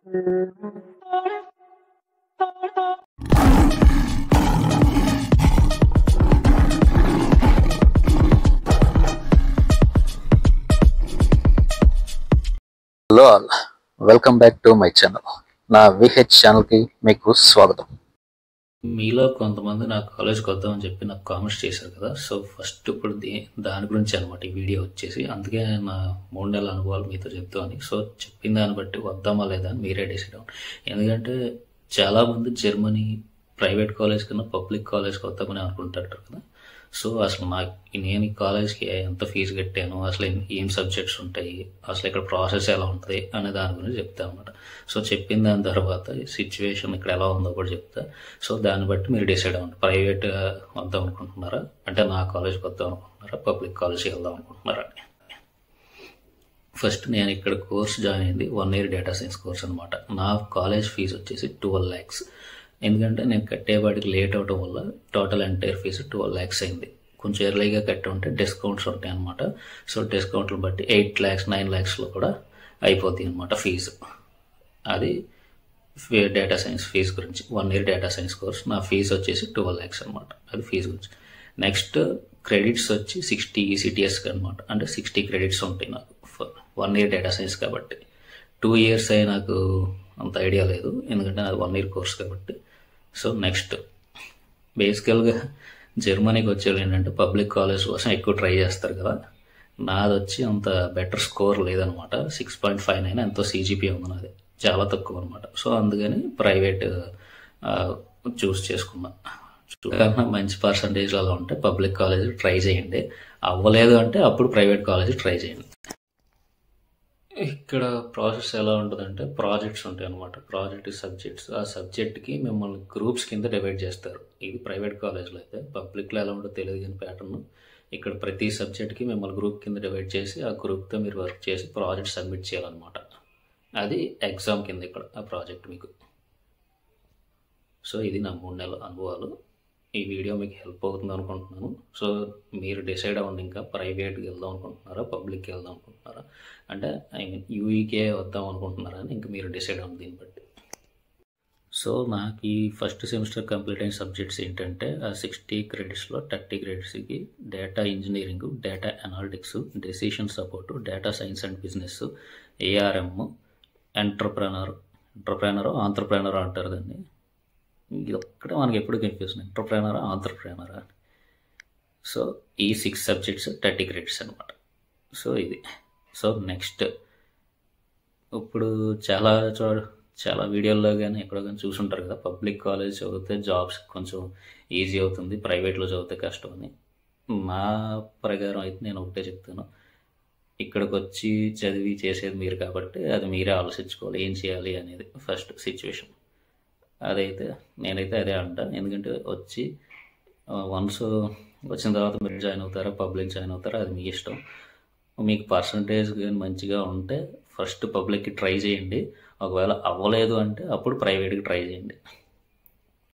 Hello all, welcome back to my channel. నా VH ఛానల్కి మీకు స్వాగతం. మీలో కొంతమంది నా కాలేజ్కి వద్దామని చెప్పి నాకు కామెంట్స్ చేశారు కదా. సో ఫస్ట్ ఇప్పుడు దాని గురించి అనమాట ఈ వీడియో వచ్చేసి. అందుకే నా 3 నెలల అనుభవాలు మీతో చెప్తామని. సో చెప్పిన దాన్ని బట్టి వద్దామా లేదా అని మీరే డిసైడ్ అవ్వండి. ఎందుకంటే చాలామంది జర్మనీ ప్రైవేట్ కాలేజ్ కన్నా పబ్లిక్ కాలేజ్కి వద్దామని అనుకుంటారు కదా. సో అసలు నేను ఈ కాలేజ్కి ఎంత ఫీజు కట్టాను, అసలు ఏం సబ్జెక్ట్స్ ఉంటాయి, అసలు ఇక్కడ ప్రాసెస్ ఎలా ఉంటుంది అనే దాని గురించి చెప్తాను అనమాట. సో చెప్పిన దాని తర్వాత సిచ్యువేషన్ ఇక్కడ ఎలా ఉందో కూడా చెప్తా. సో దాన్ని బట్టి మీరు డిసైడ్ అవ్వండి. ప్రైవేట్ వద్దాం అనుకుంటున్నారా, అంటే నా కాలేజ్కి వద్దాం అనుకుంటున్నారా, పబ్లిక్ కాలేజ్కి వెళ్దాం అనుకుంటున్నారా అని. ఫస్ట్ నేను ఇక్కడ కోర్స్ జాయిన్ అయింది 1 year డేటా సైన్స్ కోర్స్ అనమాట. నా కాలేజ్ ఫీజు వచ్చేసి 12 lakhs. ఎందుకంటే నేను కట్టేవాడికి లేట్ అవడం వల్ల టోటల్ ఎంటైర్ ఫీజు 12 lakhs అయింది. కొంచెం ఎర్లీగా కట్టి ఉంటే డిస్కౌంట్స్ ఉంటాయి అనమాట. సో డిస్కౌంట్లు బట్టి 8 lakhs 9 lakhsలో కూడా అయిపోతుంది అనమాట ఫీజు. అది డేటా సైన్స్ ఫీజు గురించి. 1 year డేటా సైన్స్ కోర్స్ నా ఫీజు వచ్చేసి 12 lakhs అనమాట. అది ఫీజు గురించి. నెక్స్ట్ క్రెడిట్స్ వచ్చి 60 ECTS అనమాట. అంటే 60 credits ఉంటాయి నాకు 1 year డేటా సైన్స్ కాబట్టి. 2 years అయ్యి నాకు అంత ఐడియా లేదు, ఎందుకంటే అది 1 year కోర్స్ కాబట్టి. సో నెక్స్ట్ బేసికల్గా జర్మనీకి వచ్చేది ఏంటంటే పబ్లిక్ కాలేజ్ కోసం ఎక్కువ ట్రై చేస్తారు కదా. నాది వచ్చి అంత బెటర్ స్కోర్ లేదనమాట. 6.59 ఎంతో CGPA ఉంది నాది, చాలా తక్కువ అనమాట. సో అందుకని ప్రైవేట్ చూస్ చేసుకున్నా. కన్నా మంచి పర్సంటేజ్ అలా ఉంటే పబ్లిక్ కాలేజ్ ట్రై చేయండి. అవ్వలేదు అంటే అప్పుడు ప్రైవేట్ కాలేజ్ ట్రై చేయండి. ఇక్కడ ప్రాసెస్ ఎలా ఉంటుందంటే ప్రాజెక్ట్స్ ఉంటాయి అనమాట. ప్రాజెక్ట్ సబ్జెక్ట్స్, ఆ సబ్జెక్ట్కి మిమ్మల్ని గ్రూప్స్ కింద డివైడ్ చేస్తారు. ఇది ప్రైవేట్ కాలేజ్లో అయితే. పబ్లిక్లో ఎలా ఉంటుందో తెలియదు కానీ ప్యాటర్న్ ఇక్కడ ప్రతి సబ్జెక్ట్కి మిమ్మల్ని గ్రూప్ కింద డివైడ్ చేసి ఆ గ్రూప్తో మీరు వర్క్ చేసి ప్రాజెక్ట్ సబ్మిట్ చేయాలన్నమాట. అది ఎగ్జామ్ కింద ఇక్కడ ఆ ప్రాజెక్ట్ మీకు. సో ఇది నా 3 నెలల అనుభవాలు. ఈ వీడియో మీకు హెల్ప్ అవుతుంది అనుకుంటున్నాను. సో మీరు డిసైడ్ అవ్వండి, ఇంకా ప్రైవేట్కి వెళ్దాం అనుకుంటున్నారా, పబ్లిక్కి వెళ్దాం అనుకుంటున్నారా, అంటే యూఈకే వద్దాం అనుకుంటున్నారా అని ఇంకా మీరు డిసైడ్ అవ్వండి దీన్ని బట్టి. సో నాకు ఈ ఫస్ట్ సెమిస్టర్ కంప్లీట్ అయిన సబ్జెక్ట్స్ ఏంటంటే 60 creditsలో 30 creditsకి data engineering, data analytics, decision support, data science and business, ARM, entrepreneur అంటారు దాన్ని. ఇది ఒక్కటే మనకి ఎప్పుడు కన్ఫ్యూజన్, ఆంటర్ప్రెనరా. సో ఈ 6 subjects 30 credits అనమాట. సో ఇది. సో నెక్స్ట్ ఇప్పుడు చాలా వీడియోల్లో కానీ ఎక్కడో కానీ చూసుంటారు కదా, పబ్లిక్ కాలేజ్ చదివితే జాబ్స్ కొంచెం ఈజీ అవుతుంది, ప్రైవేట్లో చదివితే కష్టం అని. నా ప్రకారం అయితే నేను ఒకటే చెప్తాను, ఇక్కడికి వచ్చి చదివి చేసేది మీరు కాబట్టి అది మీరే ఆలోచించుకోవాలి ఏం చేయాలి అనేది ఫస్ట్ సిచ్యువేషన్. నేనైతే అదే అంటాను. ఎందుకంటే వన్స్ వచ్చిన తర్వాత మీరు జాయిన్ అవుతారా, పబ్లిక్ జాయిన్ అవుతారా, అది మీ ఇష్టం. మీకు పర్సంటేజ్ కానీ మంచిగా ఉంటే ఫస్ట్ పబ్లిక్కి ట్రై చేయండి. ఒకవేళ అవ్వలేదు అంటే అప్పుడు ప్రైవేట్కి ట్రై చేయండి.